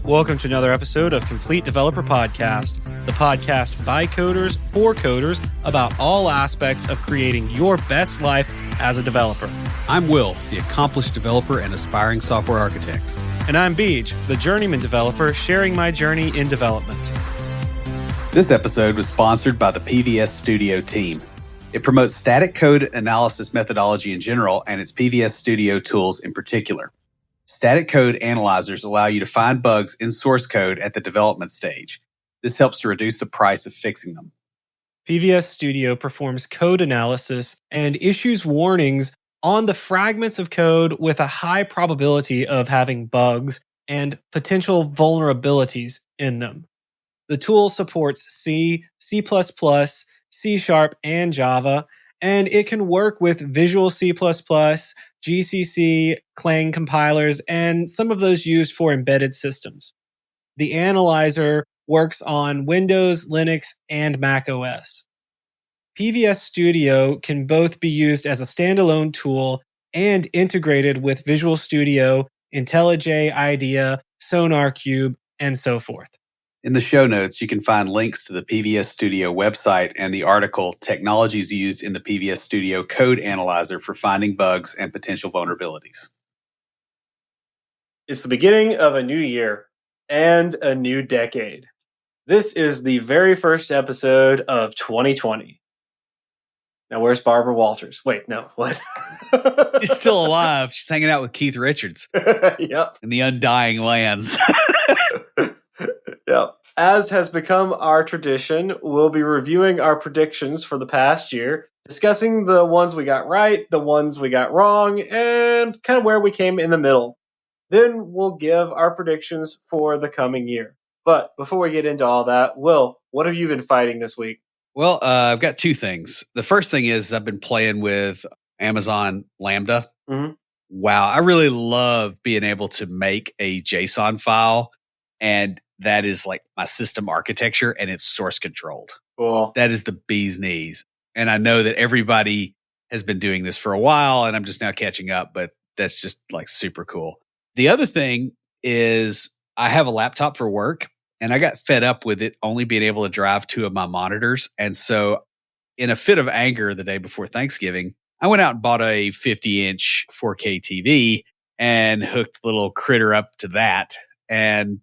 Welcome to another episode of Complete Developer Podcast, the podcast by coders for coders about all aspects of creating your best life as a developer. I'm Will, the accomplished developer and aspiring software architect. And I'm Beej, the journeyman developer sharing my journey in development. This episode was sponsored by the PVS Studio team. It promotes static code analysis methodology in general and its PVS Studio tools in particular. Static code analyzers allow you to find bugs in source code at the development stage. This helps to reduce the price of fixing them. PVS Studio performs code analysis and issues warnings on the fragments of code with a high probability of having bugs and potential vulnerabilities in them. The tool supports C, C++, C#, and Java, and it can work with Visual C++, GCC, Clang compilers, and some of those used for embedded systems. The analyzer works on Windows, Linux, and Mac OS. PVS Studio can both be used as a standalone tool and integrated with Visual Studio, IntelliJ IDEA, SonarQube, and so forth. In the show notes, you can find links to the PVS Studio website and the article Technologies Used in the PVS Studio Code Analyzer for Finding Bugs and Potential Vulnerabilities. It's the beginning of a new year and a new decade. This is the very first episode of 2020. Now, where's Barbara Walters? Wait, no, what? She's still alive. She's hanging out with Keith Richards. Yep. In the undying lands. Yep. As has become our tradition, we'll be reviewing our predictions for the past year, discussing the ones we got right, the ones we got wrong, and kind of where we came in the middle. Then we'll give our predictions for the coming year. But before we get into all that, Will, what have you been fighting this week? Well, I've got two things. The first thing is I've been playing with Amazon Lambda. Mm-hmm. Wow, I really love being able to make a JSON file, and that is like my system architecture, and it's source controlled. Cool. That is the bee's knees. And I know that everybody has been doing this for a while, and I'm just now catching up, but that's just like super cool. The other thing is I have a laptop for work, and I got fed up with it only being able to drive two of my monitors. And so in a fit of anger the day before Thanksgiving, I went out and bought a 50-inch 4K TV and hooked the little critter up to that. And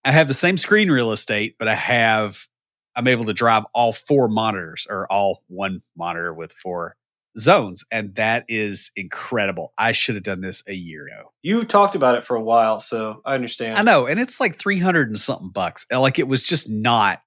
I have the same screen real estate, but I'm able to drive all four monitors, or all one monitor with four zones. And that is incredible. I should have done this a year ago. You talked about it for a while, so I understand. I know. And it's like 300 and something bucks. Like, it was just not,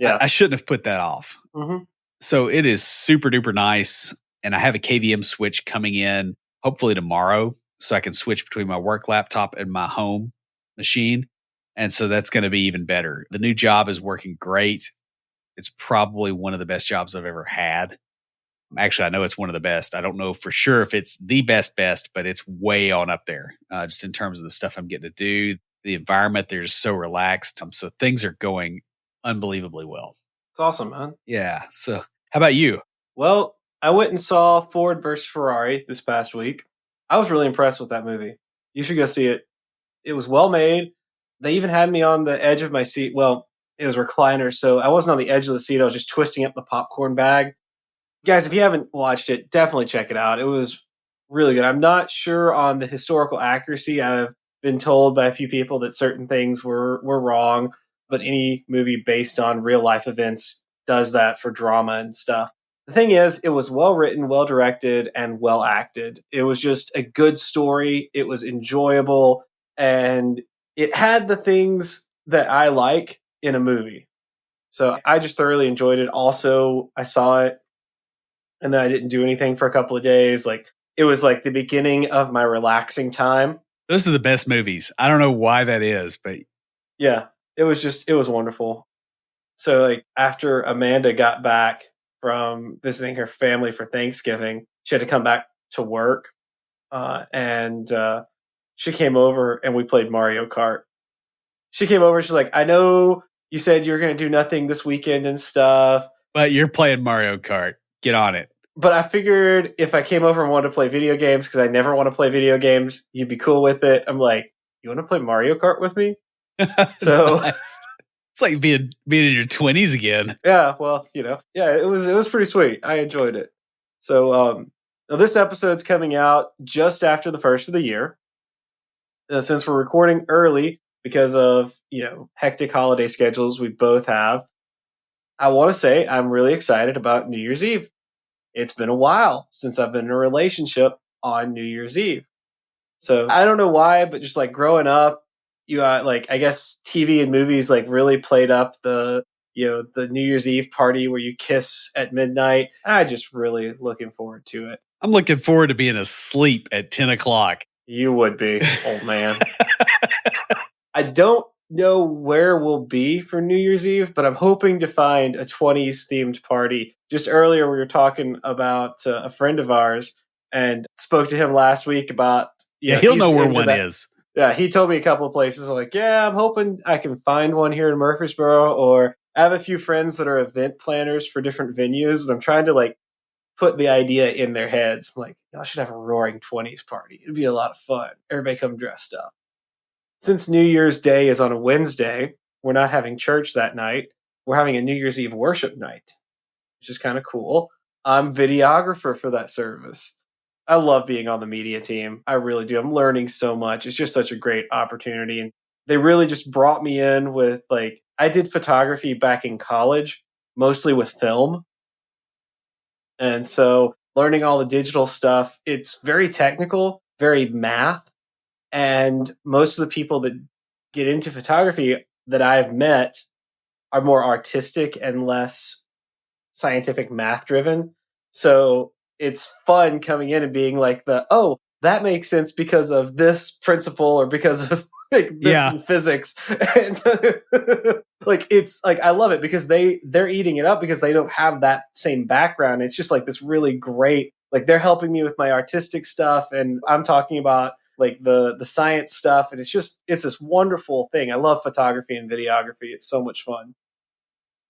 I shouldn't have put that off. Mm-hmm. So it is super duper nice. And I have a KVM switch coming in hopefully tomorrow, so I can switch between my work laptop and my home machine. And so that's going to be even better. The new job is working great. It's probably one of the best jobs I've ever had. Actually, I know it's one of the best. I don't know for sure if it's the best, but it's way on up there, just in terms of the stuff I'm getting to do. The environment, they're just so relaxed. So things are going unbelievably well. It's awesome, man. Yeah. So how about you? Well, I went and saw Ford versus Ferrari this past week. I was really impressed with that movie. You should go see it. It was well made. They even had me on the edge of my seat. Well, it was recliner, so I wasn't on the edge of the seat. I was just twisting up the popcorn bag. Guys, if you haven't watched it, definitely check it out. It was really good. I'm not sure on the historical accuracy. I've been told by a few people that certain things were wrong, but any movie based on real life events does that for drama and stuff. The thing is, it was well written, well directed, and well acted. It was just a good story. It was enjoyable, and it had the things that I like in a movie. So I just thoroughly enjoyed it. Also, I saw it, and then I didn't do anything for a couple of days. Like, it was like the beginning of my relaxing time. Those are the best movies. I don't know why that is, but yeah, it was wonderful. So like, after Amanda got back from visiting her family for Thanksgiving, she had to come back to work. And she came over and we played Mario Kart. She came over, she's like, I know you said you're going to do nothing this weekend and stuff, but you're playing Mario Kart. Get on it. But I figured if I came over and wanted to play video games, because I never want to play video games, you'd be cool with it. I'm like, you want to play Mario Kart with me? So Nice. It's like being in your 20s again. yeah, well, yeah, it was pretty sweet. I enjoyed it. So now this episode's coming out just after the first of the year. Since we're recording early because of hectic holiday schedules we both have, I want to say I'm really excited about New Year's Eve. It's been a while since I've been in a relationship on New Year's Eve. So I don't know why, but just like growing up, like I guess TV and movies like really played up the New Year's Eve party where you kiss at midnight. I just really looking forward to it. I'm looking forward to being asleep at 10 o'clock. You would be, old man. I don't know where we'll be for New Year's Eve, but I'm hoping to find a 20s themed party. Just earlier, we were talking about a friend of ours and spoke to him last week about, Yeah, he'll he's know where into one that. is. Yeah, he told me a couple of places. I'm like, yeah, I'm hoping I can find one here in Murfreesboro, or I have a few friends that are event planners for different venues, and I'm trying to like put the idea in their heads. I'm like, y'all should have a roaring 20s party. It'd be a lot of fun. Everybody come dressed up. Since New Year's Day is on a Wednesday, we're not having church that night. We're having a New Year's Eve worship night, which is kind of cool. I'm videographer for that service. I love being on the media team. I really do. I'm learning so much. It's just such a great opportunity. And they really just brought me in with like, I did photography back in college, mostly with film. And so learning all the digital stuff, it's very technical, very math. And most of the people that get into photography that I've met are more artistic and less scientific math driven. So it's fun coming in and being like that makes sense because of this principle or because of like this Yeah. in physics. And like it's like I love it because they're eating it up because they don't have that same background. It's just like this really great, like they're helping me with my artistic stuff and I'm talking about like the science stuff, and it's this wonderful thing. I love photography and videography. It's so much fun.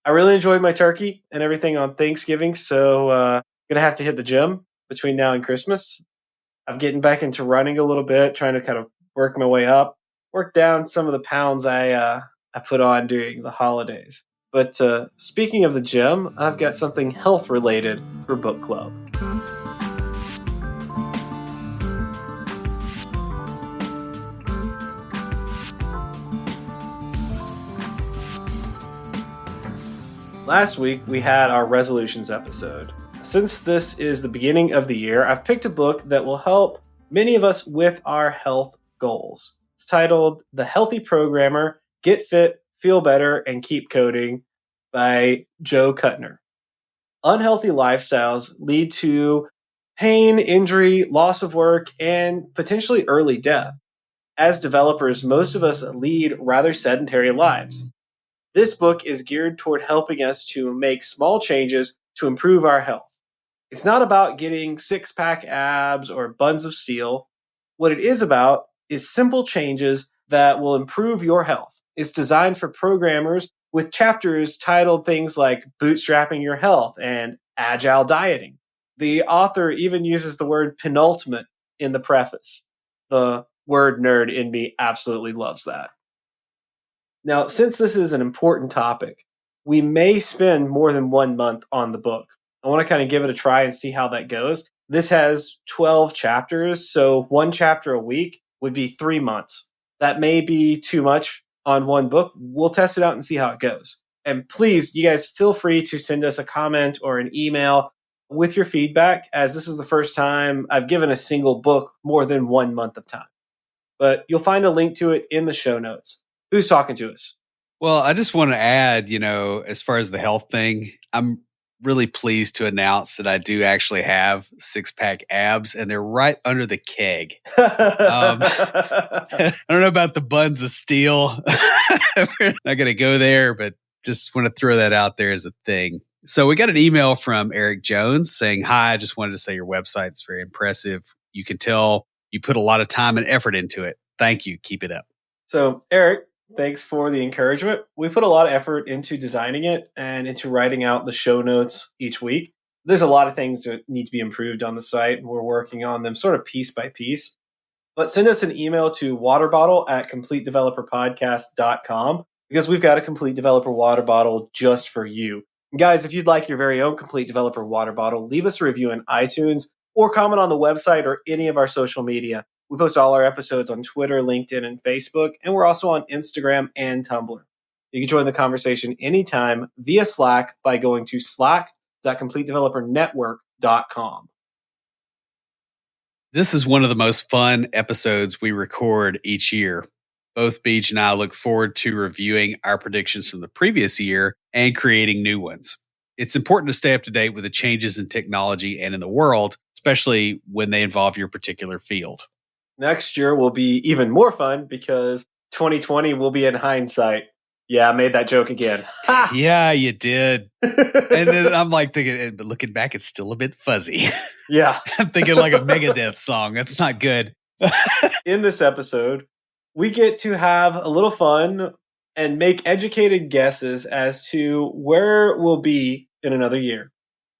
I really enjoyed my turkey and everything on Thanksgiving, so gonna have to hit the gym between now and Christmas. I'm getting back into running a little bit, trying to kind of work my way up, work down some of the pounds I put on during the holidays. But speaking of the gym, I've got something health related for book club. Last week, we had our resolutions episode. Since this is the beginning of the year, I've picked a book that will help many of us with our health goals. It's titled The Healthy Programmer, Get Fit, Feel Better, and Keep Coding by Joe Kuttner. Unhealthy lifestyles lead to pain, injury, loss of work, and potentially early death. As developers, most of us lead rather sedentary lives. This book is geared toward helping us to make small changes to improve our health. It's not about getting six-pack abs or buns of steel. What it is about is simple changes that will improve your health. It's designed for programmers with chapters titled things like bootstrapping your health and agile dieting. The author even uses the word penultimate in the preface. The word nerd in me absolutely loves that. Now, since this is an important topic, we may spend more than 1 month on the book. I want to kind of give it a try and see how that goes. This has 12 chapters, so one chapter a week would be 3 months. That may be too much on one book. We'll test it out and see how it goes. And please, you guys feel free to send us a comment or an email with your feedback, as this is the first time I've given a single book more than 1 month of time. But you'll find a link to it in the show notes. Who's talking to us? Well, I just want to add, as far as the health thing, I'm really pleased to announce that I do actually have six-pack abs, and they're right under the keg. I don't know about the buns of steel. We're not going to go there, but just want to throw that out there as a thing. So we got an email from Eric Jones saying, "Hi, I just wanted to say your website's very impressive. You can tell you put a lot of time and effort into it. Thank you. Keep it up." So, Eric, thanks for the encouragement. We put a lot of effort into designing it and into writing out the show notes each week. There's a lot of things that need to be improved on the site, and we're working on them sort of piece by piece. But send us an email to waterbottle@completedeveloperpodcast.com because we've got a Complete Developer water bottle just for you. And guys, if you'd like your very own Complete Developer water bottle, leave us a review on iTunes or comment on the website or any of our social media. We post all our episodes on Twitter, LinkedIn, and Facebook, and we're also on Instagram and Tumblr. You can join the conversation anytime via Slack by going to slack.completedevelopernetwork.com. This is one of the most fun episodes we record each year. Both Beach and I look forward to reviewing our predictions from the previous year and creating new ones. It's important to stay up to date with the changes in technology and in the world, especially when they involve your particular field. Next year will be even more fun because 2020 will be in hindsight. Yeah, I made that joke again. Ha! Yeah, you did. And then I'm like thinking, but looking back, it's still a bit fuzzy. Yeah. I'm thinking like a Megadeth song. That's not good. In this episode, we get to have a little fun and make educated guesses as to where we'll be in another year.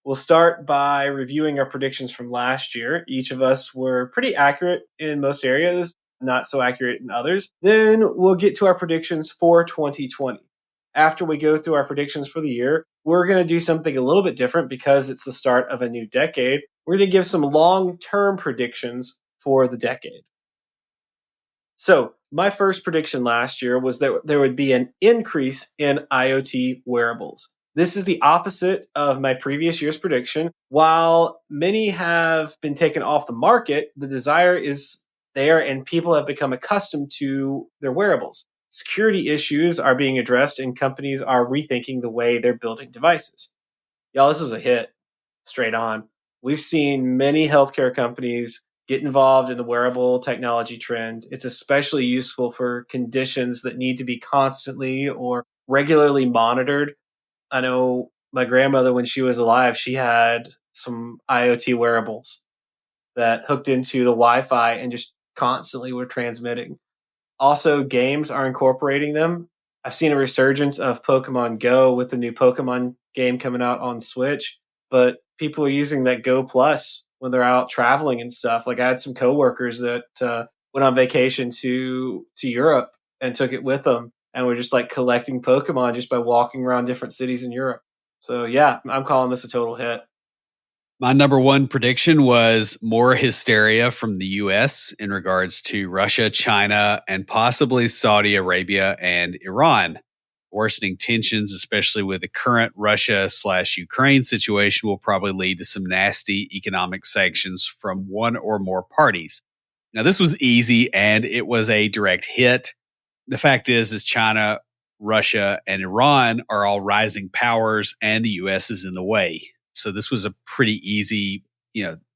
We'll start by reviewing our predictions from last year. Each of us were pretty accurate in most areas, not so accurate in others. Then we'll get to our predictions for 2020. After we go through our predictions for the year, we're going to do something a little bit different because it's the start of a new decade. We're going to give some long-term predictions for the decade. So, my first prediction last year was that there would be an increase in IoT wearables. This is the opposite of my previous year's prediction. While many have been taken off the market, the desire is there and people have become accustomed to their wearables. Security issues are being addressed and companies are rethinking the way they're building devices. Y'all, this was a hit straight on. We've seen many healthcare companies get involved in the wearable technology trend. It's especially useful for conditions that need to be constantly or regularly monitored. I know my grandmother, when she was alive, she had some IoT wearables that hooked into the Wi-Fi and just constantly were transmitting. Also, games are incorporating them. I've seen a resurgence of Pokemon Go with the new Pokemon game coming out on Switch, but people are using that Go Plus when they're out traveling and stuff. Like I had some coworkers that went on vacation to Europe and took it with them, and were just like collecting Pokemon just by walking around different cities in Europe. So yeah, I'm calling this a total hit. My number one prediction was more hysteria from the US in regards to Russia, China, and possibly Saudi Arabia and Iran. Worsening tensions, especially with the current Russia/Ukraine situation, will probably lead to some nasty economic sanctions from one or more parties. Now, this was easy and it was a direct hit. The fact is China, Russia, and Iran are all rising powers, and the US is in the way. So this was a pretty easy,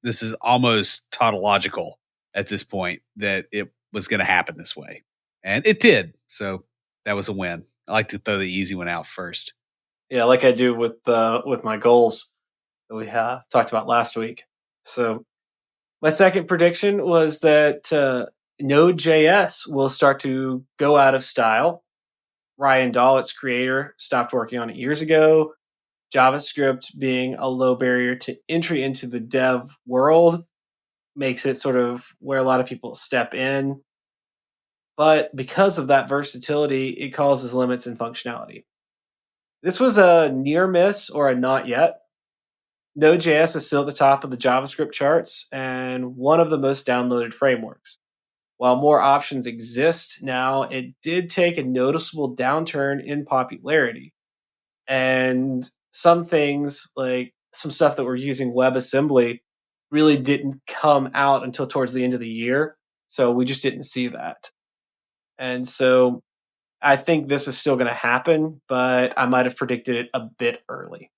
this is almost tautological at this point that it was going to happen this way. And it did. So that was a win. I like to throw the easy one out first. Yeah, like I do with my goals that we talked about last week. So my second prediction was that Node.js will start to go out of style. Ryan Dahl, its creator, stopped working on it years ago. JavaScript being a low barrier to entry into the dev world makes it sort of where a lot of people step in. But because of that versatility, it causes limits in functionality. This was a near miss or a not yet. Node.js is still at the top of the JavaScript charts and one of the most downloaded frameworks. While more options exist now, it did take a noticeable downturn in popularity. And some things, like some stuff that we're using WebAssembly, really didn't come out until towards the end of the year. So we just didn't see that. And so I think this is still going to happen, but I might have predicted it a bit early.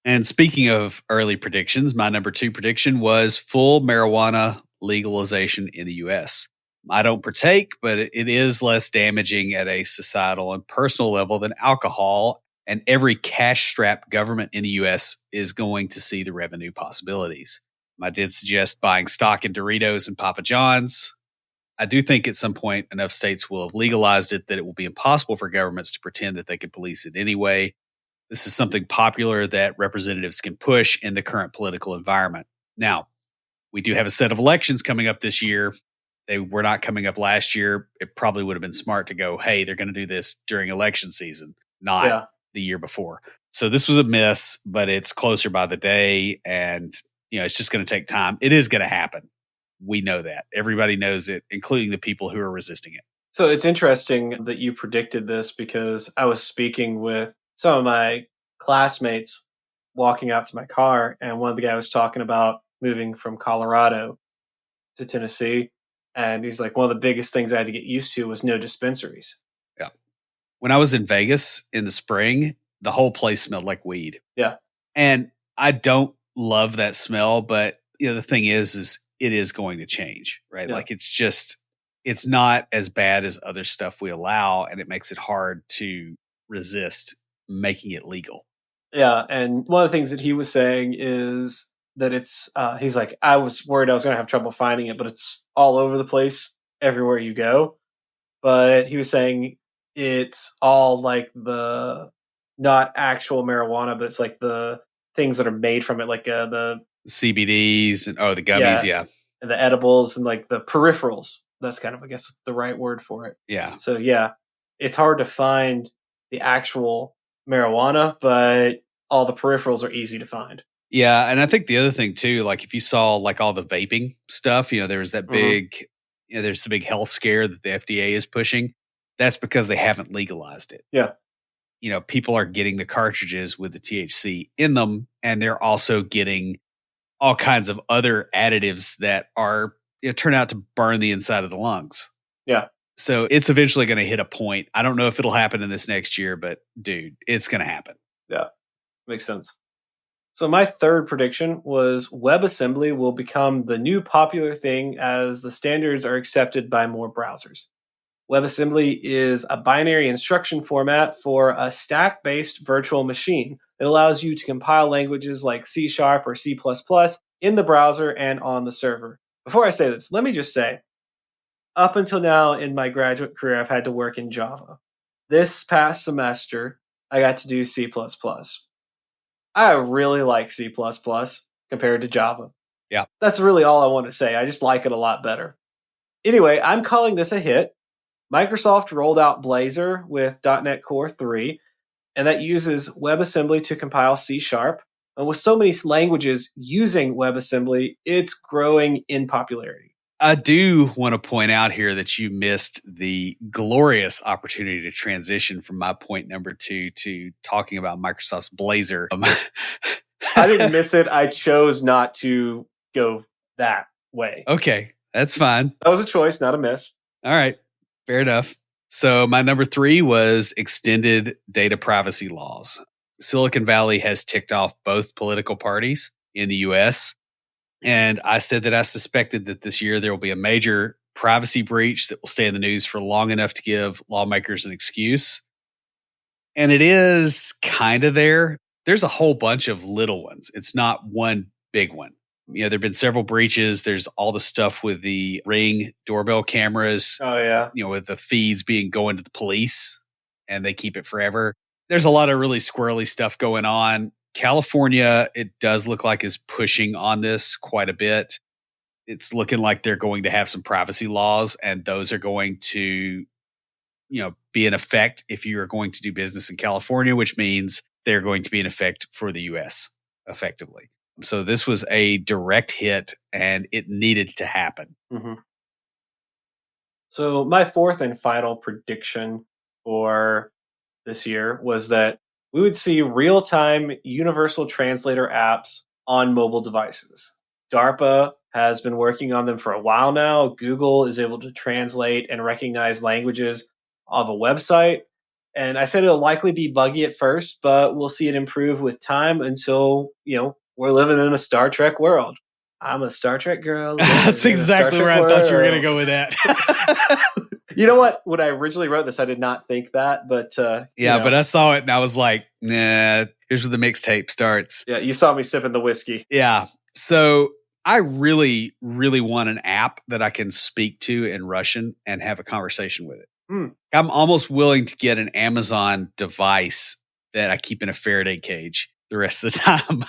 And speaking of early predictions, my number two prediction was full marijuana legalization in the US. I don't partake, but it is less damaging at a societal and personal level than alcohol. And every cash strapped government in the US is going to see the revenue possibilities. I did suggest buying stock in Doritos and Papa John's. I do think at some point enough states will have legalized it that it will be impossible for governments to pretend that they can police it anyway. This is something popular that representatives can push in the current political environment. Now, we do have a set of elections coming up this year. They were not coming up last year. It probably would have been smart to go, hey, they're going to do this during election season, not Yeah. the year before. So this was a miss, but it's closer by the day, and it's just going to take time. It is going to happen. We know that. Everybody knows it, including the people who are resisting it. So it's interesting that you predicted this because I was speaking with some of my classmates walking out to my car, and one of the guys was talking about moving from Colorado to Tennessee. And he's like, one of the biggest things I had to get used to was no dispensaries. Yeah. When I was in Vegas in the spring, the whole place smelled like weed. Yeah. And I don't love that smell, but the thing is it is going to change, right? Yeah. Like it's not as bad as other stuff we allow, and it makes it hard to resist making it legal. Yeah. And one of the things that he was saying is that he's like, I was worried I was going to have trouble finding it, but it's all over the place everywhere you go. But he was saying it's all like the not actual marijuana, but it's like the things that are made from it, like the CBDs and the gummies, yeah. And the edibles and like the peripherals. That's kind of, I guess, the right word for it. Yeah. So yeah, it's hard to find the actual marijuana, but all the peripherals are easy to find. Yeah, and I think the other thing too, like if you saw like all the vaping stuff, there was that big, there's the big health scare that the FDA is pushing. That's because they haven't legalized it. Yeah. People are getting the cartridges with the THC in them, and they're also getting all kinds of other additives that are turn out to burn the inside of the lungs. Yeah. So it's eventually going to hit a point. I don't know if it'll happen in this next year, but dude, it's going to happen. Yeah. Makes sense. So my third prediction was WebAssembly will become the new popular thing as the standards are accepted by more browsers. WebAssembly is a binary instruction format for a stack-based virtual machine. It allows you to compile languages like C# or C++ in the browser and on the server. Before I say this, let me just say, up until now in my graduate career, I've had to work in Java. This past semester, I got to do C++. I really like C++ compared to Java. Yeah. That's really all I want to say. I just like it a lot better. Anyway, I'm calling this a hit. Microsoft rolled out Blazor with .NET Core 3, and that uses WebAssembly to compile C#. And with so many languages using WebAssembly, it's growing in popularity. I do want to point out here that you missed the glorious opportunity to transition from my point number 2 to talking about Microsoft's Blazor. I didn't miss it. I chose not to go that way. Okay, that's fine. That was a choice, not a miss. All right, fair enough. So my number 3 was extended data privacy laws. Silicon Valley has ticked off both political parties in the U.S., and I said that I suspected that this year there will be a major privacy breach that will stay in the news for long enough to give lawmakers an excuse. And it is kind of there. There's a whole bunch of little ones. It's not one big one. There have been several breaches. There's all the stuff with the Ring doorbell cameras. Oh, yeah. With the feeds going to the police, and they keep it forever. There's a lot of really squirrely stuff going on. California, it does look like, is pushing on this quite a bit. It's looking like they're going to have some privacy laws, and those are going to, be in effect if you are going to do business in California, which means they're going to be in effect for the U.S. effectively. So this was a direct hit, and it needed to happen. Mm-hmm. So my fourth and final prediction for this year was that we would see real-time universal translator apps on mobile devices. DARPA has been working on them for a while now. Google is able to translate and recognize languages of a website. And I said it'll likely be buggy at first, but we'll see it improve with time until, we're living in a Star Trek world. I'm a Star Trek girl. That's exactly where I thought you were going to go with that. You know what? When I originally wrote this, I did not think that, but but I saw it and I was like, nah, here's where the mixtape starts. Yeah, you saw me sipping the whiskey. Yeah. So I really, really want an app that I can speak to in Russian and have a conversation with it. I'm almost willing to get an Amazon device that I keep in a Faraday cage the rest of the time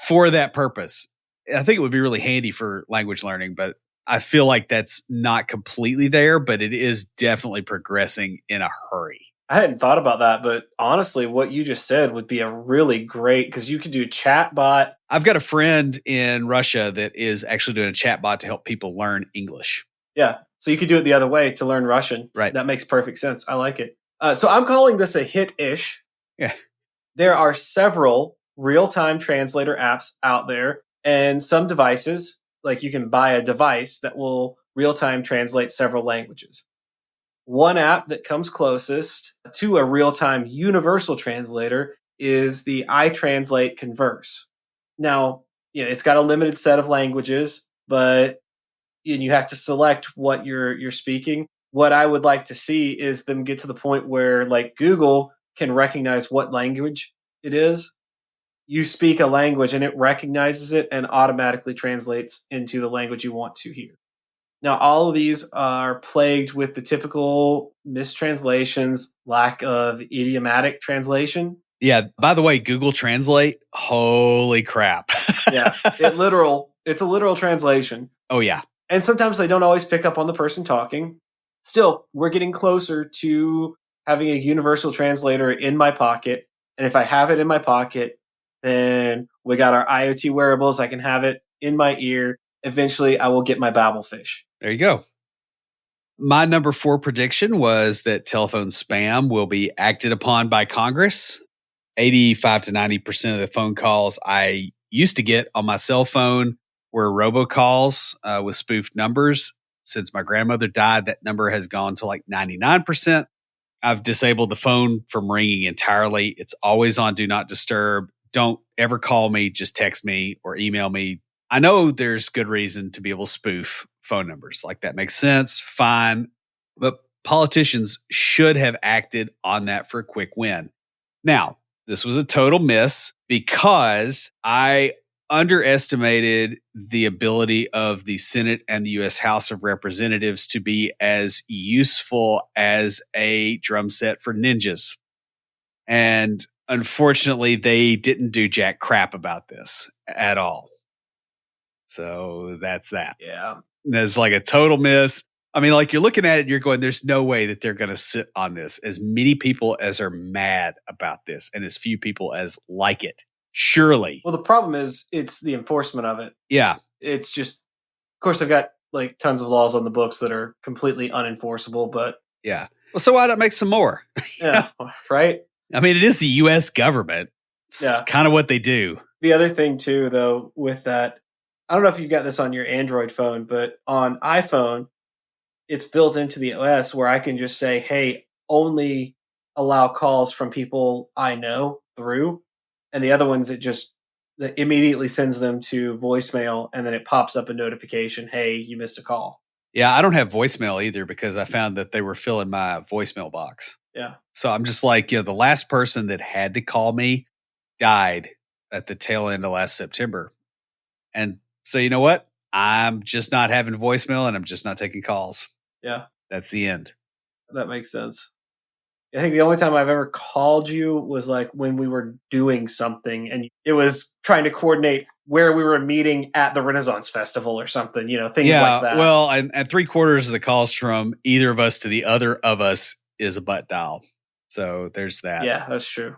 for that purpose. I think it would be really handy for language learning, but I feel like that's not completely there, but it is definitely progressing in a hurry. I hadn't thought about that, but honestly, what you just said would be a really great because you could do chat bot. I've got a friend in Russia that is actually doing a chat bot to help people learn English. Yeah. So you could do it the other way to learn Russian. Right. That makes perfect sense. I like it. So I'm calling this a hit-ish. Yeah. There are several real-time translator apps out there and some devices, like you can buy a device that will real-time translate several languages. One app that comes closest to a real-time universal translator is the iTranslate Converse. Now, it's got a limited set of languages, but and you have to select what you're speaking. What I would like to see is them get to the point where like Google can recognize what language it is. You speak a language and it recognizes it and automatically translates into the language you want to hear. Now, all of these are plagued with the typical mistranslations, lack of idiomatic translation. Yeah. By the way, Google Translate, holy crap. Yeah, it's a literal translation. Oh, yeah. And sometimes they don't always pick up on the person talking. Still, we're getting closer to having a universal translator in my pocket. And if I have it in my pocket, then we got our IoT wearables. I can have it in my ear. Eventually, I will get my Babelfish. There you go. My number 4 prediction was that telephone spam will be acted upon by Congress. 85 to 90% of the phone calls I used to get on my cell phone were robocalls with spoofed numbers. Since my grandmother died, that number has gone to like 99%. I've disabled the phone from ringing entirely. It's always on do not disturb. Don't ever call me, just text me or email me. I know there's good reason to be able to spoof phone numbers. Like that makes sense, fine. But politicians should have acted on that for a quick win. Now, this was a total miss because I underestimated the ability of the Senate and the U.S. House of Representatives to be as useful as a drum set for ninjas. And unfortunately, they didn't do jack crap about this at all. So that's that. Yeah. That's like a total miss. I mean, like you're looking at it, you're going, there's no way that they're going to sit on this. As many people as are mad about this and as few people as like it. Surely. Well, the problem is it's the enforcement of it. Yeah. It's just, of course, I've got like tons of laws on the books that are completely unenforceable, but yeah. Well, so why not make some more? Yeah, right? I mean, it is the U.S. government. It's kind of what they do. The other thing, too, though, with that, I don't know if you've got this on your Android phone, but on iPhone, it's built into the OS where I can just say, hey, only allow calls from people I know through. And the other ones, it immediately sends them to voicemail and then it pops up a notification, hey, you missed a call. Yeah, I don't have voicemail either because I found that they were filling my voicemail box. Yeah. So I'm just like, the last person that had to call me died at the tail end of last September. And so you know what? I'm just not having voicemail and I'm just not taking calls. Yeah. That's the end. That makes sense. I think the only time I've ever called you was like when we were doing something and it was trying to coordinate where we were meeting at the Renaissance Festival or something, things like that. Well, and 3/4 of the calls from either of us to the other of us is a butt dial. So there's that. Yeah, that's true.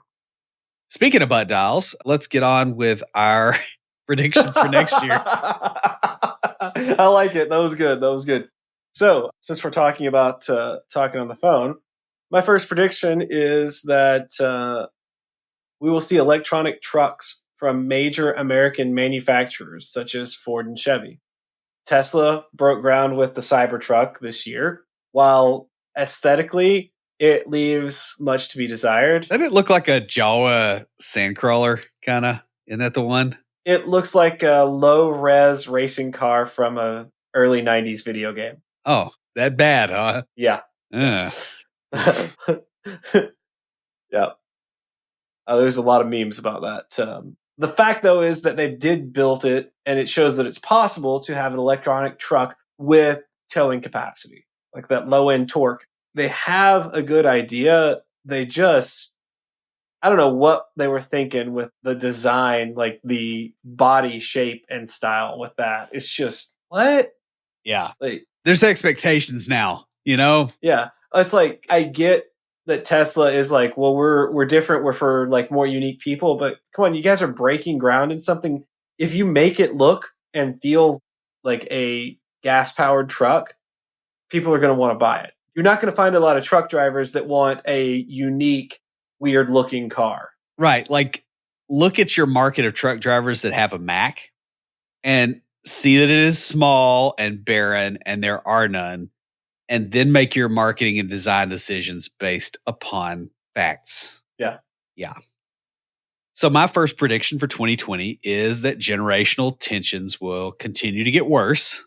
Speaking of butt dials, let's get on with our predictions for next year. I like it. That was good. So, since we're talking about talking on the phone, my first prediction is that we will see electronic trucks from major American manufacturers such as Ford and Chevy. Tesla broke ground with the Cybertruck this year. While aesthetically, it leaves much to be desired. Doesn't it look like a Jawa sandcrawler, kind of? Isn't that the one? It looks like a low-res racing car from a early 90s video game. Oh, that bad, huh? Yeah. Yeah. There's a lot of memes about that. The fact, though, is that they did build it, and it shows that it's possible to have an electronic truck with towing capacity, like that low-end torque. They have a good idea. They just, I don't know what they were thinking with the design, like the body shape and style with that. It's just, what? Yeah. Like, There's expectations now, you know? yeah, it's like I get that Tesla is like, well, we're different. We're for like more unique people, but come on, you guys are breaking ground in something. If you make it look and feel like a gas powered truck, people are going to want to buy it. You're not going to find a lot of truck drivers that want a unique, weird looking car. Right. Like, look at your market of truck drivers that have a Mac and see that it is small and barren and there are none, and then make your marketing and design decisions based upon facts. Yeah. Yeah. So, my first prediction for 2020 is that generational tensions will continue to get worse.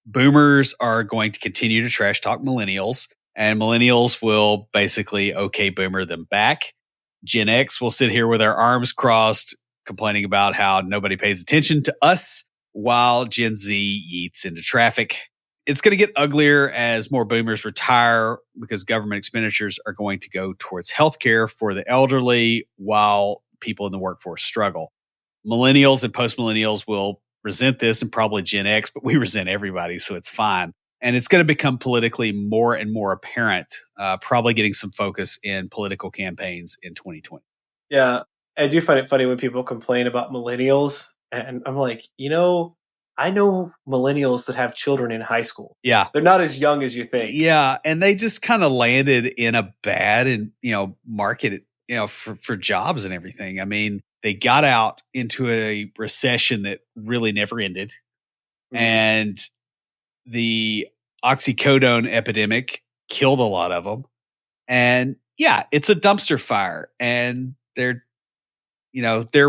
Boomers are going to continue to trash talk millennials, and millennials will basically okay boomer them back. Gen X will sit here with our arms crossed, complaining about how nobody pays attention to us, while Gen Z eats into traffic. It's going to get uglier as more boomers retire because government expenditures are going to go towards healthcare for the elderly while people in the workforce struggle. Millennials and post millennials will resent this, and probably Gen X, but we resent everybody, so it's fine. And it's going to become politically more and more apparent, probably getting some focus in political campaigns in 2020. Yeah. I do find it funny when people complain about millennials. And I'm like, I know millennials that have children in high school. Yeah. They're not as young as you think. Yeah. And they just kind of landed in a bad and, market, for jobs and everything. I mean, they got out into a recession that really never ended. Mhm. And the oxycodone epidemic killed a lot of them. And yeah, it's a dumpster fire, and they're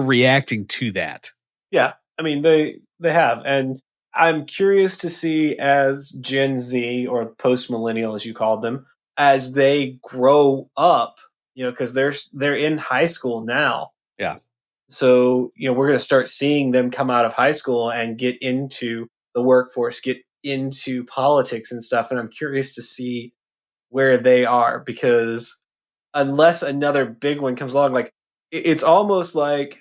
reacting to that. Yeah. I mean, they have. And I'm curious to see, as Gen Z or post millennial, as you called them, as they grow up, because they're in high school now. Yeah. So, we're going to start seeing them come out of high school and get into the workforce, get into politics and stuff. And I'm curious to see where they are, because unless another big one comes along, like it's almost like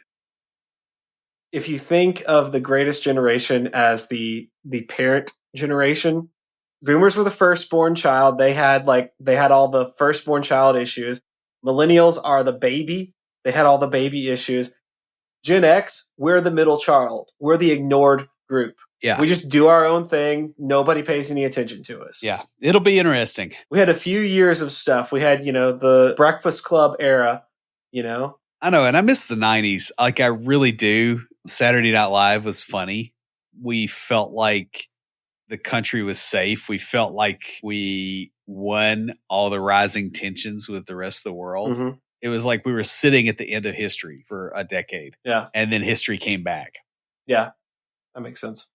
if you think of the greatest generation as the parent generation, boomers were the firstborn child. They had all the firstborn child issues. Millennials are the baby. They had all the baby issues. Gen X, we're the middle child. We're the ignored group. Yeah. We just do our own thing. Nobody pays any attention to us. Yeah. It'll be interesting. We had a few years of stuff. We had, the Breakfast Club era, I know. And I miss the 90s. Like, I really do. Saturday Night Live was funny. We felt like the country was safe. We felt like we won all the rising tensions with the rest of the world. Mhm. It was like we were sitting at the end of history for a decade. Yeah. And then history came back. Yeah. That makes sense.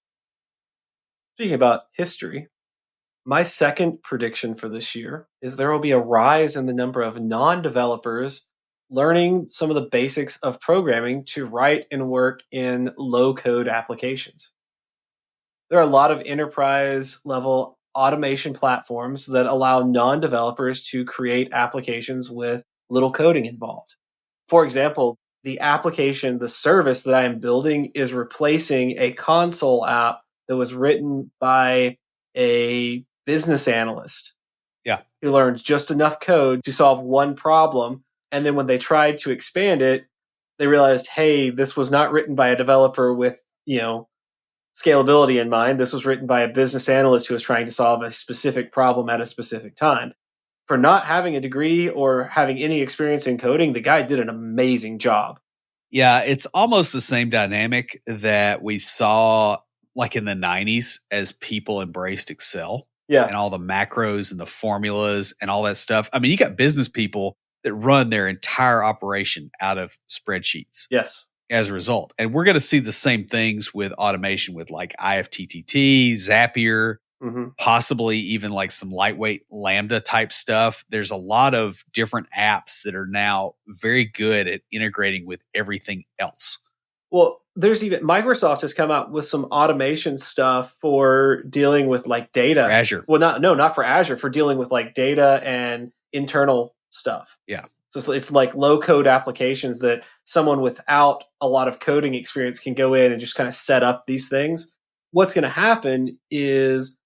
Speaking about history, my second prediction for this year is there will be a rise in the number of non-developers learning some of the basics of programming to write and work in low-code applications. There are a lot of enterprise level automation platforms that allow non-developers to create applications with little coding involved. For example, the service that I am building is replacing a console app that was written by a business analyst. Yeah. Who learned just enough code to solve one problem. And then when they tried to expand it, they realized, hey, this was not written by a developer with, scalability in mind. This was written by a business analyst who was trying to solve a specific problem at a specific time. For not having a degree or having any experience in coding, the guy did an amazing job. Yeah, it's almost the same dynamic that we saw like in the 90s as people embraced Excel. Yeah. And all the macros and the formulas and all that stuff. I mean, you got business people that run their entire operation out of spreadsheets. Yes. As a result. And we're going to see the same things with automation with like IFTTT, Zapier, possibly even like some lightweight Lambda type stuff. There's a lot of different apps that are now very good at integrating with everything else. Well, there's even Microsoft has come out with some automation stuff for dealing with like data. For Azure. Well, not for Azure, for dealing with like data and internal stuff. Yeah. So it's like low code applications that someone without a lot of coding experience can go in and just kind of set up these things. What's going to happen is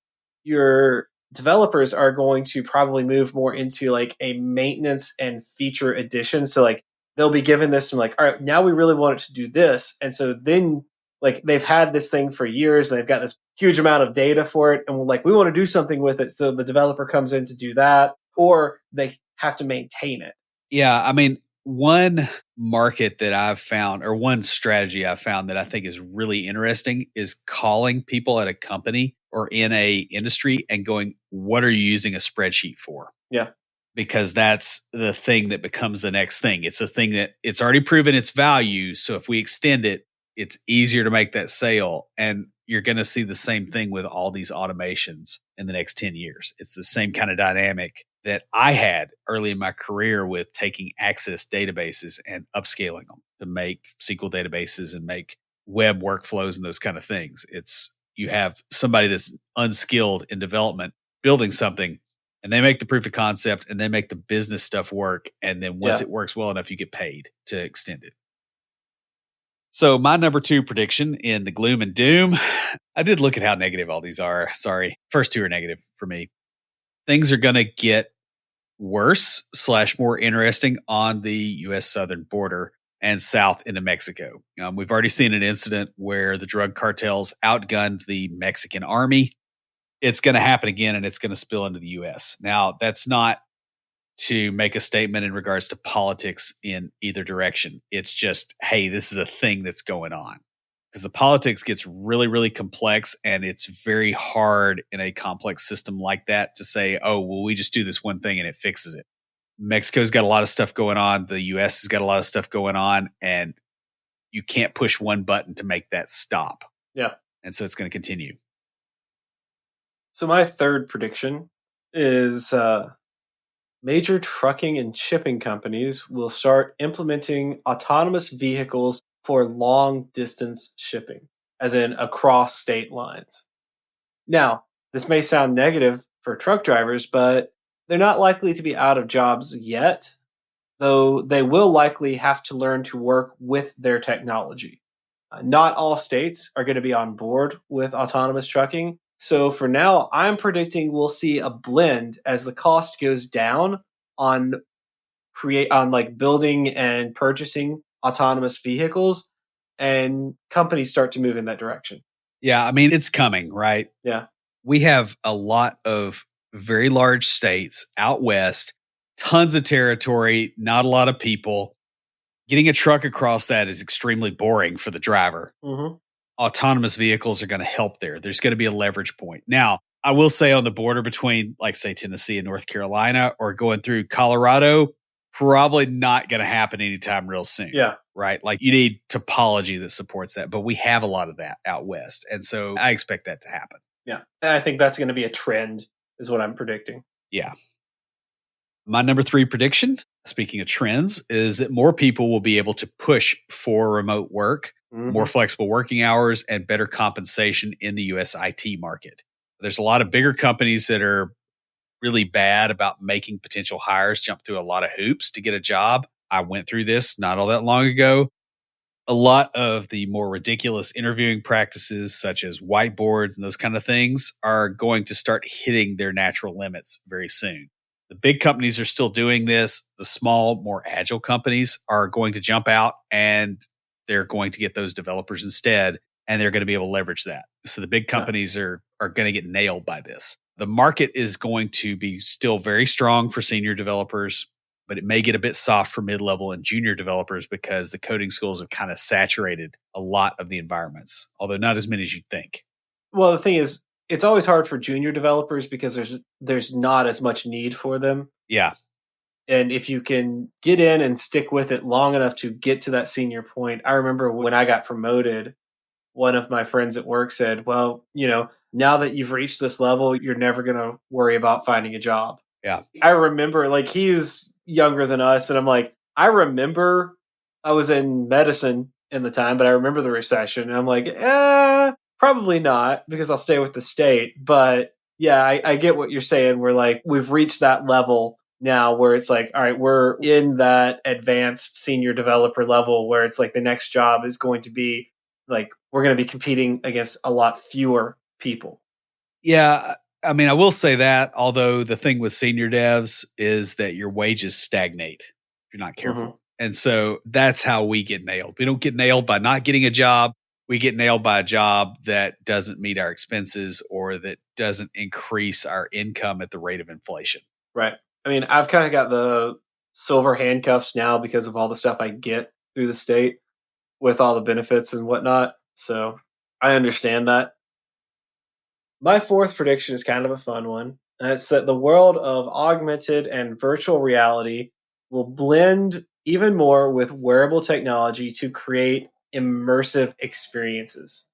your developers are going to probably move more into like a maintenance and feature addition. So like they'll be given this and like, all right, now we really want it to do this. And so then like they've had this thing for years and they've got this huge amount of data for it. And we're like, we want to do something with it. So the developer comes in to do that, or they have to maintain it. Yeah, I mean, one market that I've found or one strategy I've found that I think is really interesting is calling people at a company or in a industry and going, "What are you using a spreadsheet for?" Yeah. Because that's the thing that becomes the next thing. It's a thing that it's already proven its value, so if we extend it, it's easier to make that sale, and you're going to see the same thing with all these automations in the next 10 years. It's the same kind of dynamic that I had early in my career with taking Access databases and upscaling them to make SQL databases and make web workflows and those kind of things. It's you have somebody that's unskilled in development building something, and they make the proof of concept and they make the business stuff work. And then once Yeah. it works well enough, you get paid to extend it. So my number 2 prediction in the gloom and doom, I did look at how negative all these are. Sorry. First 2 are negative for me. Things are going to get worse / more interesting on the U.S. southern border and south into Mexico. We've already seen an incident where the drug cartels outgunned the Mexican army. It's going to happen again, and it's going to spill into the U.S. Now, that's not to make a statement in regards to politics in either direction. It's just, hey, this is a thing that's going on. Because the politics gets really, really complex, and it's very hard in a complex system like that to say, oh, well, we just do this one thing and it fixes it. Mexico's got a lot of stuff going on. The US has got a lot of stuff going on, and you can't push one button to make that stop. Yeah. And so it's going to continue. So my third prediction is major trucking and shipping companies will start implementing autonomous vehicles for long distance shipping, as in across state lines. Now, this may sound negative for truck drivers, but they're not likely to be out of jobs yet, though they will likely have to learn to work with their technology. Not all states are going to be on board with autonomous trucking. So for now, I'm predicting we'll see a blend as the cost goes down on like building and purchasing autonomous vehicles, and companies start to move in that direction. Yeah, I mean, it's coming, right? Yeah. We have a lot of very large states out west, tons of territory, not a lot of people. Getting a truck across that is extremely boring for the driver. Mm-hmm. Autonomous vehicles are going to help there. There's going to be a leverage point. Now, I will say on the border between, like, say, Tennessee and North Carolina or going through Colorado, probably not going to happen anytime real soon. Yeah. Right. Like, you need topology that supports that. But we have a lot of that out west. And so I expect that to happen. Yeah. And I think that's going to be a trend, is what I'm predicting. Yeah. My number 3 prediction, speaking of trends, is that more people will be able to push for remote work, more flexible working hours, and better compensation in the US IT market. There's a lot of bigger companies that are really bad about making potential hires jump through a lot of hoops to get a job. I went through this not all that long ago. A lot of the more ridiculous interviewing practices, such as whiteboards and those kind of things, are going to start hitting their natural limits very soon. The big companies are still doing this. The small, more agile companies are going to jump out, and they're going to get those developers instead, and they're going to be able to leverage that. So the big companies are going to get nailed by this. The market is going to be still very strong for senior developers, but it may get a bit soft for mid-level and junior developers because the coding schools have kind of saturated a lot of the environments, although not as many as you'd think. Well, the thing is, it's always hard for junior developers because there's not as much need for them. Yeah. And if you can get in and stick with it long enough to get to that senior point, I remember when I got promoted, one of my friends at work said, well, now that you've reached this level, you're never going to worry about finding a job. Yeah. I remember, like, he's younger than us, and I'm like, I remember I was in medicine in the time, but I remember the recession, and I'm like, probably not, because I'll stay with the state. But yeah, I get what you're saying. We're like, we've reached that level now where it's like, all right, we're in that advanced senior developer level where it's like the next job is going to be like, we're going to be competing against a lot fewer people. Yeah. I mean, I will say that, although the thing with senior devs is that your wages stagnate if you're not Hmm. careful. And so that's how we get nailed. We don't get nailed by not getting a job. We get nailed by a job that doesn't meet our expenses or that doesn't increase our income at the rate of inflation. Right. I mean, I've kind of got the silver handcuffs now because of all the stuff I get through the state with all the benefits and whatnot. So I understand that. My fourth prediction is kind of a fun one. And it's that the world of augmented and virtual reality will blend even more with wearable technology to create immersive experiences.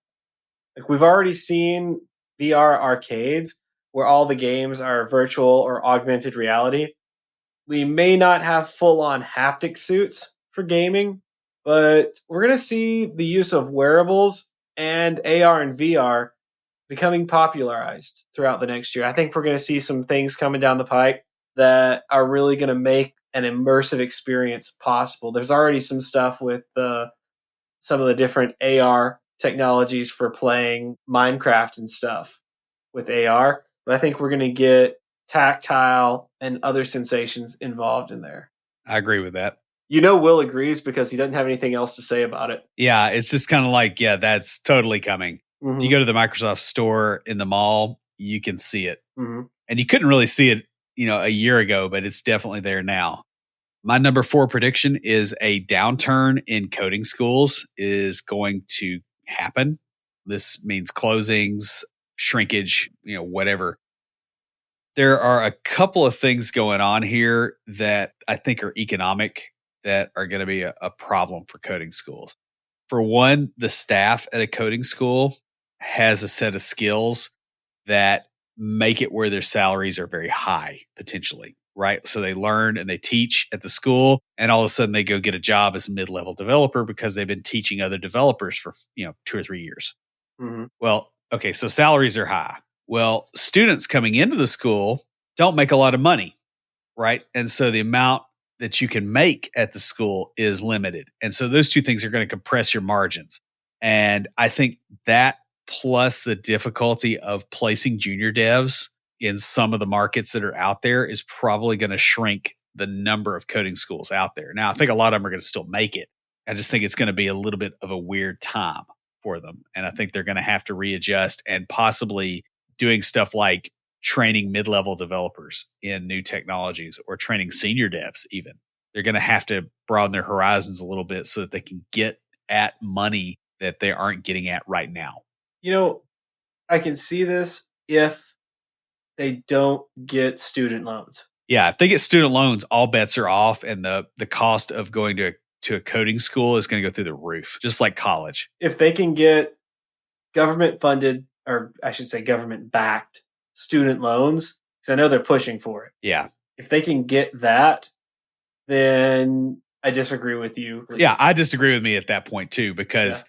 Like we've already seen VR arcades where all the games are virtual or augmented reality. We may not have full on haptic suits for gaming, but we're going to see the use of wearables and AR and VR becoming popularized throughout the next year. I think we're going to see some things coming down the pike that are really going to make an immersive experience possible. There's already some stuff with some of the different AR technologies for playing Minecraft and stuff with AR, but I think we're going to get tactile and other sensations involved in there. I agree with that. You know, Will agrees because he doesn't have anything else to say about it. Yeah, it's just kind of like, yeah, that's totally coming. If you Hmm. go to the Microsoft store in the mall, you can see it. Hmm. And you couldn't really see it, a year ago, but it's definitely there now. My number 4 prediction is a downturn in coding schools is going to happen. This means closings, shrinkage, whatever. There are a couple of things going on here that I think are economic that are going to be a problem for coding schools. For one, the staff at a coding school has a set of skills that make it where their salaries are very high potentially, right? So they learn and they teach at the school and all of a sudden they go get a job as a mid-level developer because they've been teaching other developers for, 2 or 3 years. Hmm. Well, okay, so salaries are high. Well, students coming into the school don't make a lot of money, right? And so the amount that you can make at the school is limited. And so those two things are going to compress your margins. And I think that plus the difficulty of placing junior devs in some of the markets that are out there is probably going to shrink the number of coding schools out there. Now, I think a lot of them are going to still make it. I just think it's going to be a little bit of a weird time for them. And I think they're going to have to readjust and possibly doing stuff like training mid-level developers in new technologies or training senior devs even. They're going to have to broaden their horizons a little bit so that they can get at money that they aren't getting at right now. You know, I can see this if they don't get student loans. Yeah, if they get student loans, all bets are off and the cost of going to a coding school is going to go through the roof, just like college. If they can get government funded, or I should say government backed student loans, because I know they're pushing for it. Yeah. If they can get that, then I disagree with you. Yeah, I disagree with me at that point too, because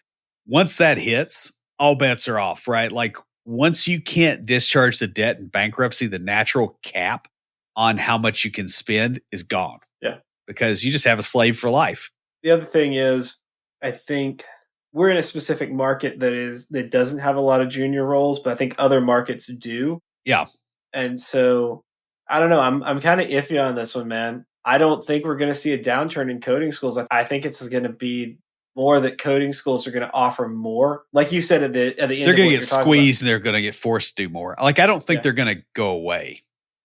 once that hits, all bets are off, right? Like once you can't discharge the debt in bankruptcy, the natural cap on how much you can spend is gone. Yeah. Because you just have a slave for life. The other thing is, I think we're in a specific market that doesn't have a lot of junior roles, but I think other markets do. Yeah. And so I don't know. I'm kind of iffy on this one, man. I don't think we're going to see a downturn in coding schools. I think it's going to be more that coding schools are going to offer more. Like you said at the end, they're going to get squeezed and they're going to get forced to do more. Like I don't think they're going to go away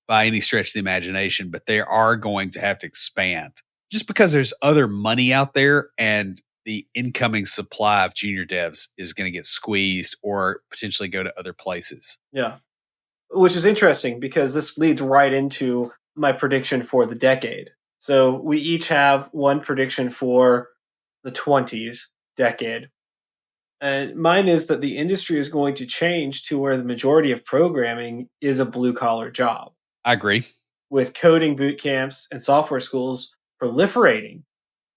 by any stretch of the imagination, but they are going to have to expand just because there's other money out there and the incoming supply of junior devs is going to get squeezed or potentially go to other places. Yeah. Which is interesting because this leads right into my prediction for the decade. So we each have one prediction for the 20s decade. And mine is that the industry is going to change to where the majority of programming is a blue collar job. I agree. With coding boot camps and software schools proliferating,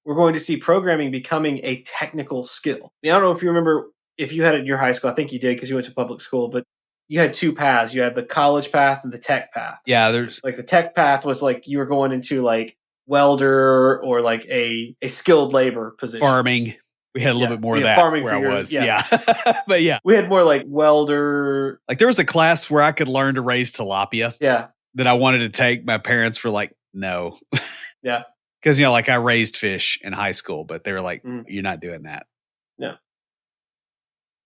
we're going to see programming becoming a technical skill. I mean, I don't know if you remember if you had it in your high school. I think you did because you went to public school, but you had two paths. You had the college path and the tech path. Yeah, there's like the tech path was like you were going into like welder or like a skilled labor position. Farming. We had a little Yeah. bit more We of had that farming where for I your was. Yeah. But yeah, We had more like welder. like there was a class where I could learn to raise tilapia Yeah. that I wanted to take. My parents were like, no. Yeah. Because, like I raised fish in high school, but they were like, Mm, you're not doing that. yeah.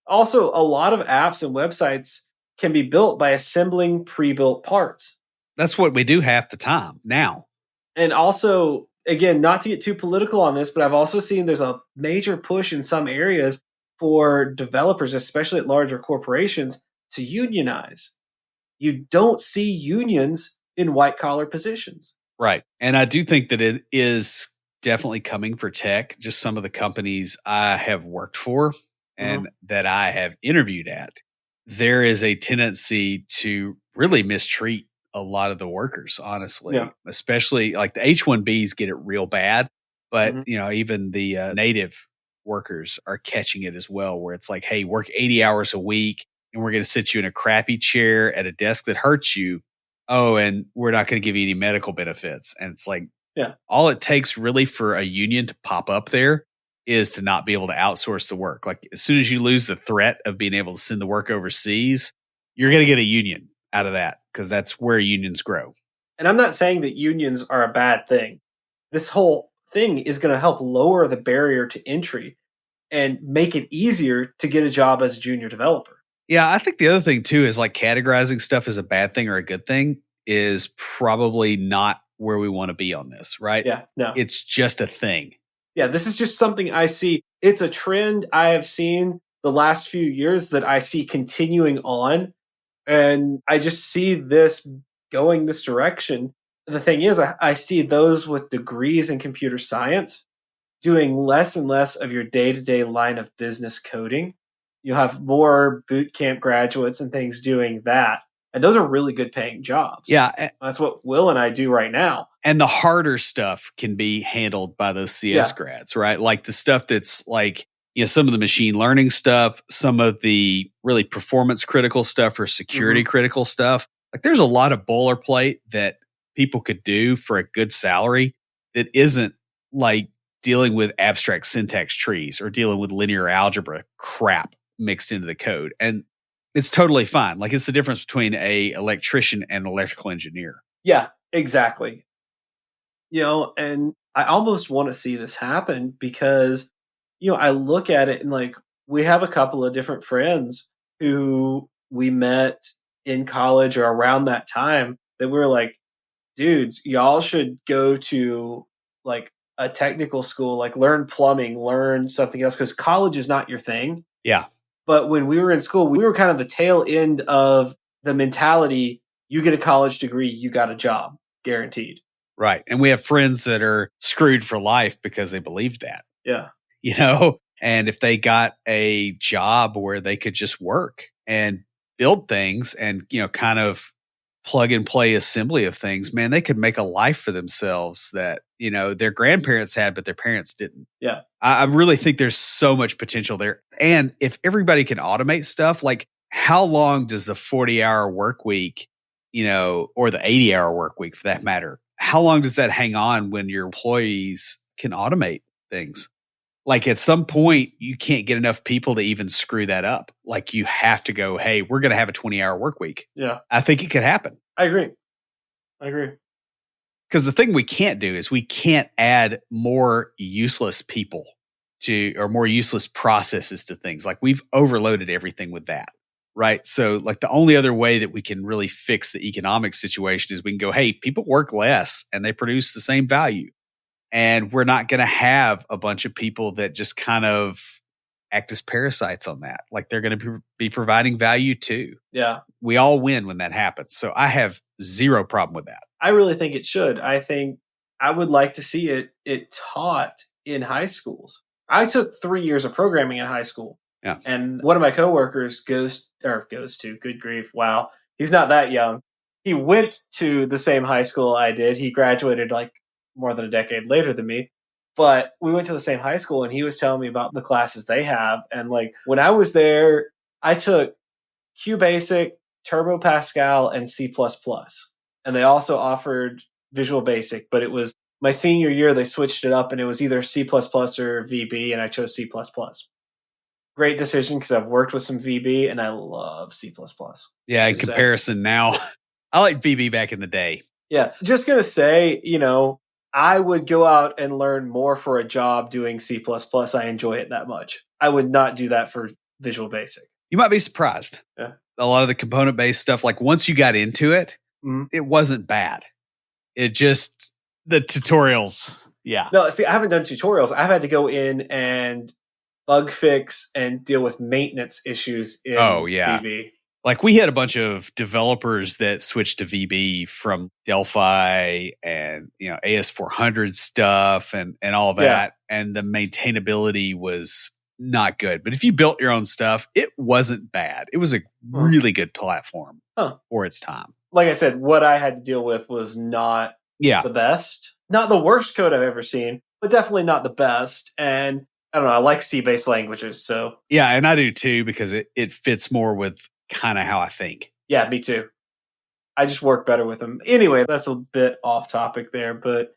Also, a lot of apps and websites can be built by assembling pre-built parts. That's what we do half the time now. And also, again, not to get too political on this, but I've also seen there's a major push in some areas for developers, especially at larger corporations, to unionize. You don't see unions in white collar positions. Right. And I do think that it is definitely coming for tech. Just some of the companies I have worked for Hmm. and that I have interviewed at, there is a tendency to really mistreat a lot of the workers, Yeah. honestly, especially like the H-1Bs get it real bad. But, Hmm. even the native workers are catching it as well, where it's like, hey, work 80 hours a week and we're going to sit you in a crappy chair at a desk that hurts you. Oh, and we're not going to give you any medical benefits. And it's like, Yeah. all it takes really for a union to pop up there is to not be able to outsource the work. Like as soon as you lose the threat of being able to send the work overseas, you're going to get a union out of that because that's where unions grow. And I'm not saying that unions are a bad thing. This whole thing is going to help lower the barrier to entry and make it easier to get a job as a junior developer. Yeah, I think the other thing too is like categorizing stuff as a bad thing or a good thing is probably not where we want to be on this, right? Yeah, no. It's just a thing. Yeah, this is just something I see. It's a trend I have seen the last few years that I see continuing on. And I just see this going this direction. The thing is, I see those with degrees in computer science doing less and less of your day to day line of business coding. You have more boot camp graduates and things doing that. And those are really good paying jobs. Yeah, That's what Will and I do right now. and the harder stuff can be handled by those CS Yeah. grads, right? Like the stuff that's like, some of the machine learning stuff, some of the really performance critical stuff or security Hmm. critical stuff. Like there's a lot of boilerplate that people could do for a good salary that isn't like dealing with abstract syntax trees or dealing with linear algebra crap mixed into the code. And it's totally fine. Like it's the difference between a electrician and an electrical engineer. Yeah, exactly. And I almost want to see this happen because, I look at it and like we have a couple of different friends who we met in college or around that time that we were like, dudes, y'all should go to like a technical school, like learn plumbing, learn something else because college is not your thing. Yeah. But when we were in school, we were kind of the tail end of the mentality you get a college degree, you got a job guaranteed. Right. And we have friends that are screwed for life because they believe that, Yeah. and if they got a job where they could just work and build things and, kind of plug and play assembly of things, man, they could make a life for themselves that, their grandparents had, but their parents didn't. Yeah. I really think there's so much potential there. And if everybody can automate stuff, like how long does the 40-hour work week, or the 80-hour work week for that matter, how long does that hang on when your employees can automate things? Like at some point, you can't get enough people to even screw that up. Like you have to go, hey, we're going to have a 20-hour work week. Yeah. I think it could happen. I agree. Because the thing we can't do is we can't add more useless people or more useless processes to things. Like we've overloaded everything with that. Right. So like the only other way that we can really fix the economic situation is we can go, hey, people work less and they produce the same value. And we're not going to have a bunch of people that just kind of act as parasites on that. Like they're going to be providing value too. Yeah. We all win when that happens. So I have zero problem with that. I really think it should. I think I would like to see it taught in high schools. I took 3 years of programming in high school. Yeah. And one of my coworkers goes to, good grief, wow, he's not that young. He went to the same high school I did. He graduated like more than a decade later than me. But we went to the same high school and he was telling me about the classes they have. And like when I was there, I took QBasic, Turbo Pascal, and C++. And they also offered Visual Basic, but it was My senior year, they switched it up and it was either C++ or VB, and I chose C++. Great decision because I've worked with some VB and I love C++. Yeah, in Just say. comparison now, I like VB back in the day. Yeah, just gonna say, I would go out and learn more for a job doing C++. I enjoy it that much. I would not do that for Visual Basic. You might be surprised. Yeah. A lot of the component based stuff, like once you got into it, it wasn't bad. It just, the tutorials. Yeah. No, see, I haven't done tutorials. I've had to go in and bug fix and deal with maintenance issues in VB. Like we had a bunch of developers that switched to VB from Delphi and AS400 stuff and all that. Yeah. And the maintainability was not good. But if you built your own stuff, it wasn't bad. It was a really good platform for its time. Like I said, what I had to deal with was not the best. Not the worst code I've ever seen, but definitely not the best. And I don't know, I like C-based languages. So yeah, and I do too, because it fits more with kind of how I think. Yeah, me too. I just work better with them. Anyway, that's a bit off topic there, but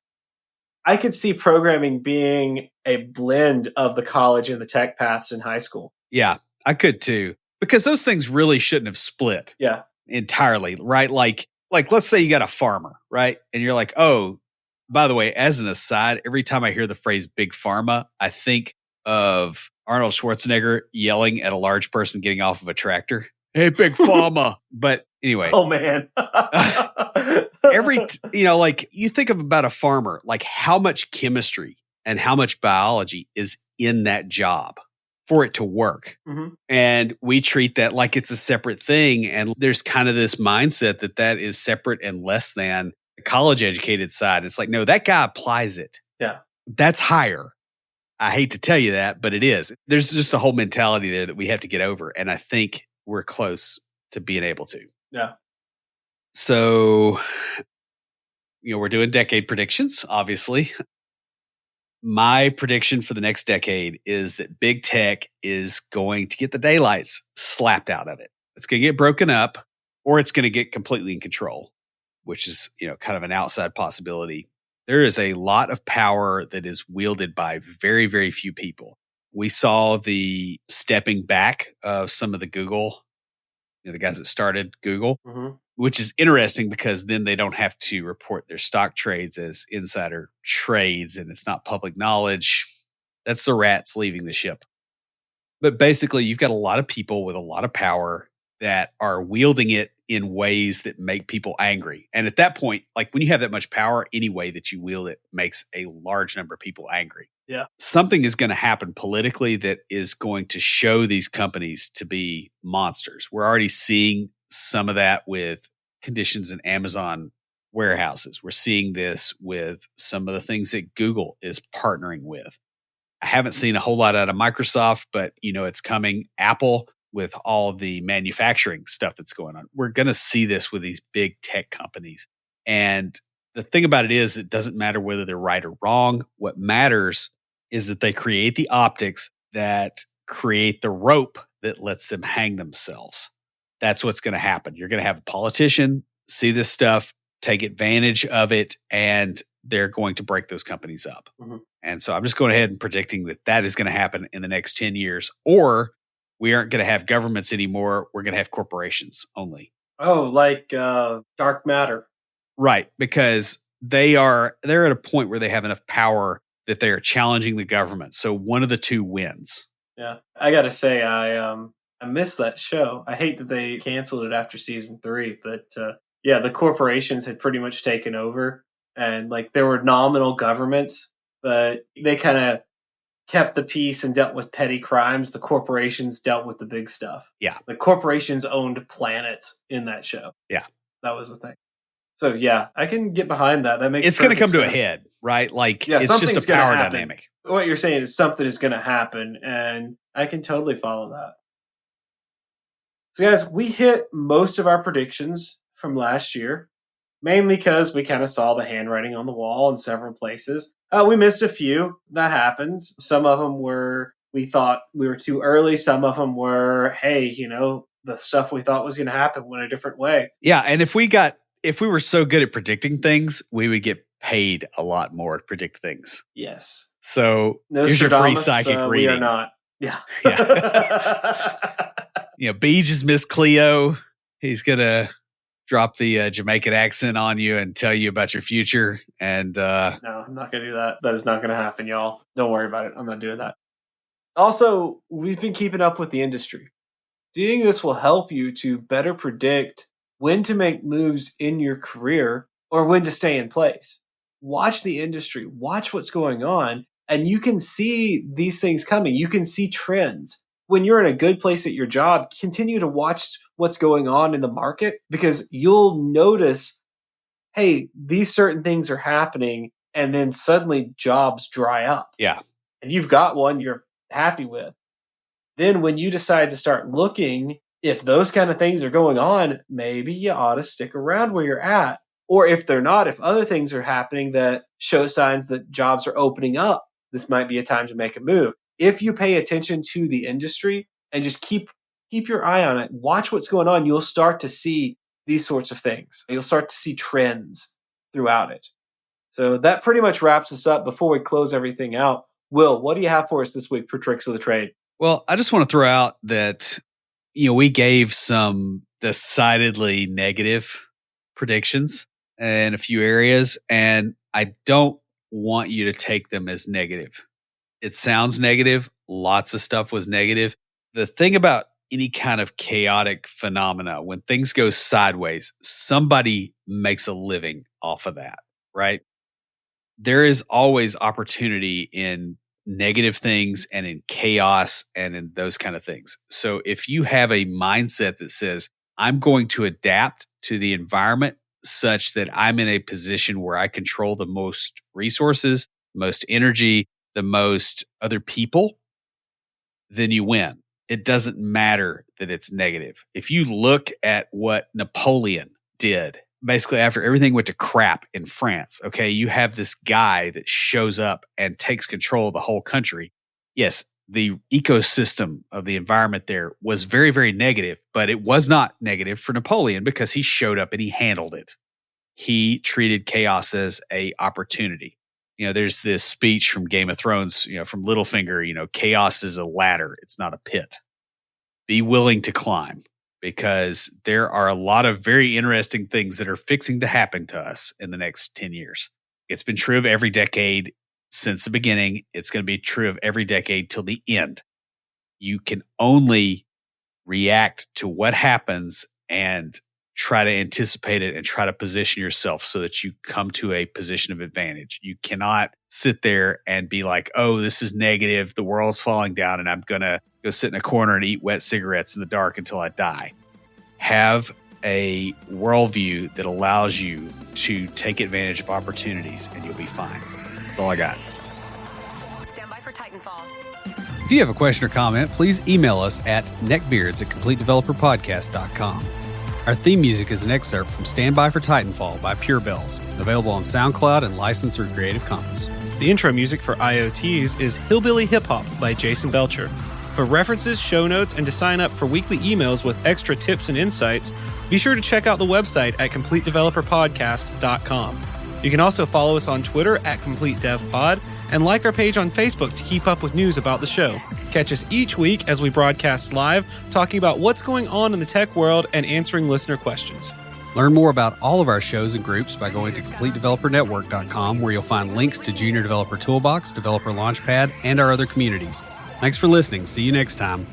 I could see programming being a blend of the college and the tech paths in high school. Yeah, I could too. Because those things really shouldn't have split. Yeah. Entirely, right? Like let's say you got a farmer, right? And you're like, oh, by the way, as an aside, every time I hear the phrase big pharma, I think of Arnold Schwarzenegger yelling at a large person getting off of a tractor. Hey, big pharma. But anyway. Oh, man. Like you think about a farmer, like how much chemistry and how much biology is in that job for it to work. Mm-hmm. And we treat that like it's a separate thing. And there's kind of this mindset that is separate and less than the college educated side. It's like, no, that guy applies it. Yeah. That's higher. I hate to tell you that, but it is. There's just a whole mentality there that we have to get over. And I think we're close to being able to. Yeah. So, we're doing decade predictions, obviously. My prediction for the next decade is that big tech is going to get the daylights slapped out of it. It's going to get broken up, or it's going to get completely in control, which is, kind of an outside possibility. There is a lot of power that is wielded by very, very few people. We saw the stepping back of some of the Google, the guys that started Google, which is interesting because then they don't have to report their stock trades as insider trades and it's not public knowledge. That's the rats leaving the ship. But basically, you've got a lot of people with a lot of power that are wielding it in ways that make people angry. And at that point, like when you have that much power, any way that you wield it makes a large number of people angry. Yeah. Something is going to happen politically that is going to show these companies to be monsters. We're already seeing some of that with conditions in Amazon warehouses. We're seeing this with some of the things that Google is partnering with. I haven't seen a whole lot out of Microsoft, but it's coming. Apple, with all the manufacturing stuff that's going on. We're going to see this with these big tech companies. And the thing about it is, it doesn't matter whether they're right or wrong. What matters is that they create the optics that create the rope that lets them hang themselves. That's what's going to happen. You're going to have a politician see this stuff, take advantage of it, and they're going to break those companies up. Mm-hmm. And so I'm just going ahead and predicting that is going to happen in the next 10 years, or we aren't going to have governments anymore. We're going to have corporations only. Oh, like dark matter. Right. Because they're at a point where they have enough power that they are challenging the government. So one of the two wins. Yeah. I got to say, I missed that show. I hate that they canceled it after season 3, but yeah, the corporations had pretty much taken over, and like there were nominal governments, but they kind of kept the peace and dealt with petty crimes. The corporations dealt with the big stuff. Yeah. The corporations owned planets in that show. Yeah. That was the thing. So yeah, I can get behind that. That makes it's going to come sense. to a head, right? Like yeah, it's just a power dynamic. What you're saying is something is going to happen, and I can totally follow that. So guys, we hit most of our predictions from last year, mainly because we kind of saw the handwriting on the wall in several places. We missed a few. That happens. Some of them we thought we were too early. Some of them were, hey, the stuff we thought was going to happen went a different way. Yeah, and if we were so good at predicting things, we would get paid a lot more to predict things. Yes. So here's your free psychic reading. We are not. Yeah. Beej is Miss Cleo. He's going to drop the Jamaican accent on you and tell you about your future. And no, I'm not going to do that. That is not going to happen, y'all. Don't worry about it. I'm not doing that. Also, we've been keeping up with the industry. Doing this will help you to better predict when to make moves in your career or when to stay in place. Watch the industry, watch what's going on, and you can see these things coming. You can see trends. When you're in a good place at your job, continue to watch what's going on in the market because you'll notice, hey, these certain things are happening, and then suddenly jobs dry up. Yeah. And you've got one you're happy with. Then when you decide to start looking, if those kind of things are going on, maybe you ought to stick around where you're at. Or if they're not, if other things are happening that show signs that jobs are opening up, this might be a time to make a move. If you pay attention to the industry and just keep your eye on it, watch what's going on, you'll start to see these sorts of things. You'll start to see trends throughout it. So that pretty much wraps us up. Before we close everything out, Will, what do you have for us this week for Tricks of the Trade? Well, I just want to throw out that, we gave some decidedly negative predictions in a few areas, and I don't want you to take them as negative. It sounds negative. Lots of stuff was negative. The thing about any kind of chaotic phenomena, when things go sideways, somebody makes a living off of that, right? There is always opportunity in negative things and in chaos and in those kind of things. So if you have a mindset that says, I'm going to adapt to the environment such that I'm in a position where I control the most resources, most energy, the most other people, then you win. It doesn't matter that it's negative. If you look at what Napoleon did, basically after everything went to crap in France, okay, you have this guy that shows up and takes control of the whole country. Yes, the ecosystem of the environment there was very, very negative, but it was not negative for Napoleon because he showed up and he handled it. He treated chaos as a opportunity. There's this speech from Game of Thrones, from Littlefinger, chaos is a ladder. It's not a pit. Be willing to climb, because there are a lot of very interesting things that are fixing to happen to us in the next 10 years. It's been true of every decade since the beginning. It's going to be true of every decade till the end. You can only react to what happens and try to anticipate it and try to position yourself so that you come to a position of advantage. You cannot sit there and be like, oh, this is negative, the world's falling down, and I'm going to go sit in a corner and eat wet cigarettes in the dark until I die. Have a worldview that allows you to take advantage of opportunities, and you'll be fine. That's all I got. Stand by for Titanfall. If you have a question or comment, please email us at neckbeards@CompleteDeveloperPodcast.com. Our theme music is an excerpt from Stand By for Titanfall by Pure Bells, available on SoundCloud and licensed through Creative Commons. The intro music for IoTs is Hillbilly Hip Hop by Jason Belcher. For references, show notes, and to sign up for weekly emails with extra tips and insights, be sure to check out the website at CompleteDeveloperPodcast.com. You can also follow us on Twitter at CompleteDevPod and like our page on Facebook to keep up with news about the show. Catch us each week as we broadcast live, talking about what's going on in the tech world and answering listener questions. Learn more about all of our shows and groups by going to CompleteDeveloperNetwork.com, where you'll find links to Junior Developer Toolbox, Developer Launchpad, and our other communities. Thanks for listening. See you next time.